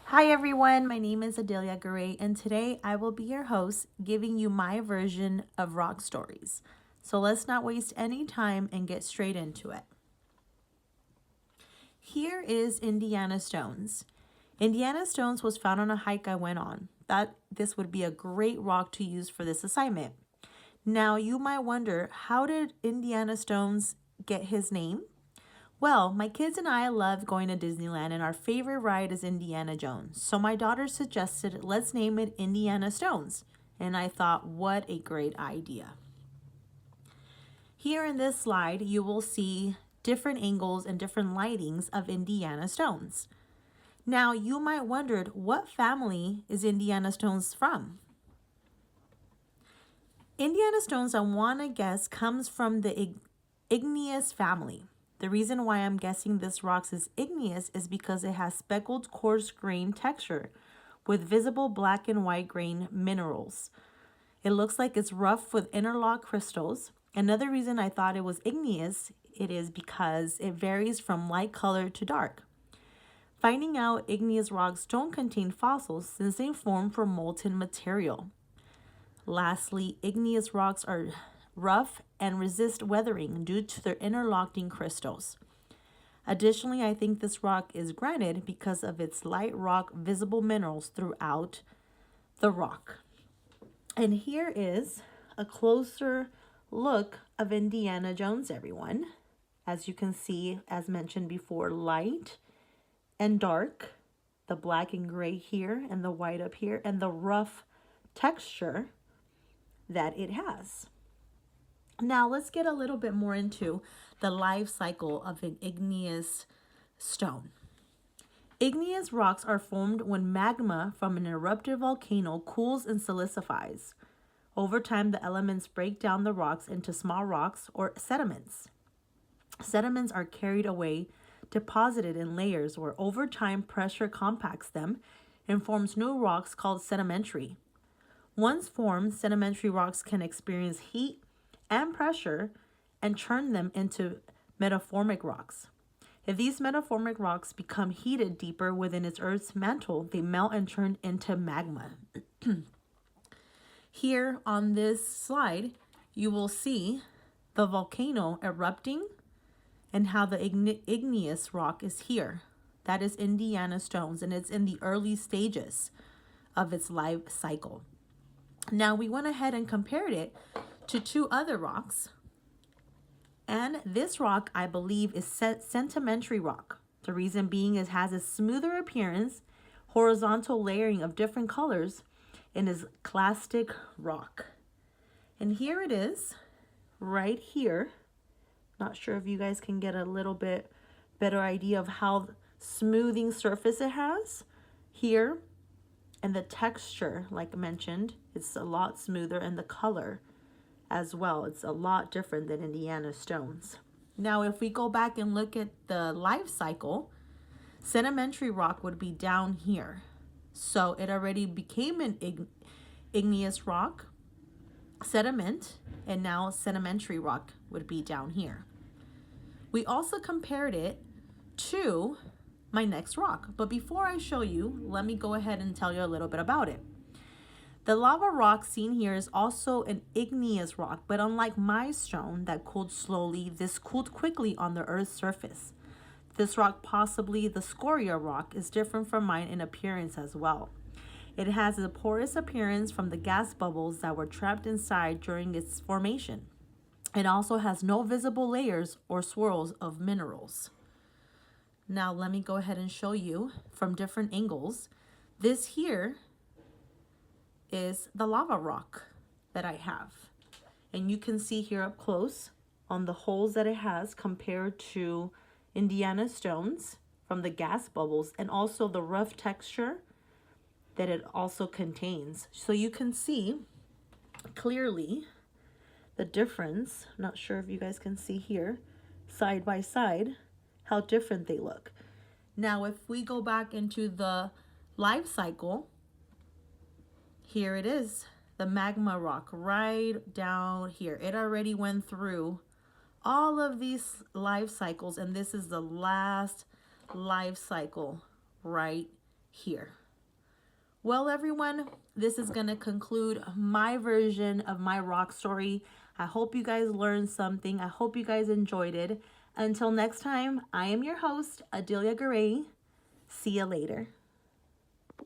Hi everyone, my name is Adelia Garay, and today I will be your host giving you my version of rock stories. So let's not waste any time and get straight into it. Here is Indiana Stones. Indiana Stones was found on a hike I went on. Thought this would be a great rock to use for this assignment. Now you might wonder, how did Indiana Stones get his name? Well, my kids and I love going to Disneyland, and our favorite ride is Indiana Jones. So my daughter suggested, let's name it Indiana Stones. And I thought, what a great idea. Here in this slide, you will see different angles and different lightings of Indiana Stones. Now, you might wonder, what family is Indiana Stones from? Indiana Stones, I want to guess, comes from the igneous family. The reason why I'm guessing this rock is igneous is because it has speckled coarse grain texture with visible black and white grain minerals. It looks like it's rough with interlocked crystals. Another reason I thought it was igneous, it is because it varies from light color to dark. Finding out igneous rocks don't contain fossils since they form from molten material. Lastly, igneous rocks are rough and resist weathering due to their interlocking crystals. Additionally, I think this rock is granite because of its light rock visible minerals throughout the rock. And here is a closer look of Indiana Jones, everyone. As you can see, as mentioned before, light and dark, the black and gray here and the white up here, and the rough texture that it has. Now let's get a little bit more into the life cycle of an igneous stone. Igneous rocks are formed when magma from an eruptive volcano cools and silicifies. Over time, the elements break down the rocks into small rocks or sediments. Sediments are carried away, deposited in layers where over time pressure compacts them and forms new rocks called sedimentary. Once formed, sedimentary rocks can experience heat and pressure and turn them into metamorphic rocks. If these metamorphic rocks become heated deeper within its Earth's mantle, they melt and turn into magma. Here on this slide, you will see the volcano erupting and how the igneous rock is here. That is Indiana Stones, and it's in the early stages of its life cycle. Now we went ahead and compared it to two other rocks. And this rock, I believe, is sedimentary rock. The reason being it has a smoother appearance, horizontal layering of different colors, and is clastic rock. And here it is, right here. Not sure if you guys can get a little bit better idea of how smoothing surface it has here. And the texture, like I mentioned, it's a lot smoother, and the color as well. It's a lot different than Indiana Stones. Now, if we go back and look at the life cycle, sedimentary rock would be down here. So it already became an igneous rock, sediment, and now sedimentary rock would be down here. We also compared it to my next rock. But before I show you, let me go ahead and tell you a little bit about it. The lava rock seen here is also an igneous rock, but unlike my stone that cooled slowly, this cooled quickly on the Earth's surface. This rock, possibly the scoria rock, is different from mine in appearance as well. It has a porous appearance from the gas bubbles that were trapped inside during its formation. It also has no visible layers or swirls of minerals. Now let me go ahead and show you from different angles. This here is the lava rock that I have. And you can see here up close on the holes that it has compared to Indiana Stones from the gas bubbles, and also the rough texture that it also contains. So you can see clearly the difference. I'm not sure if you guys can see here, side by side, how different they look. Now, if we go back into the life cycle, here it is, the magma rock right down here. It already went through all of these life cycles, and this is the last life cycle right here. Well, everyone, this is going to conclude my version of my rock story. I hope you guys learned something. I hope you guys enjoyed it. Until next time, I am your host, Adelia Garay. See you later.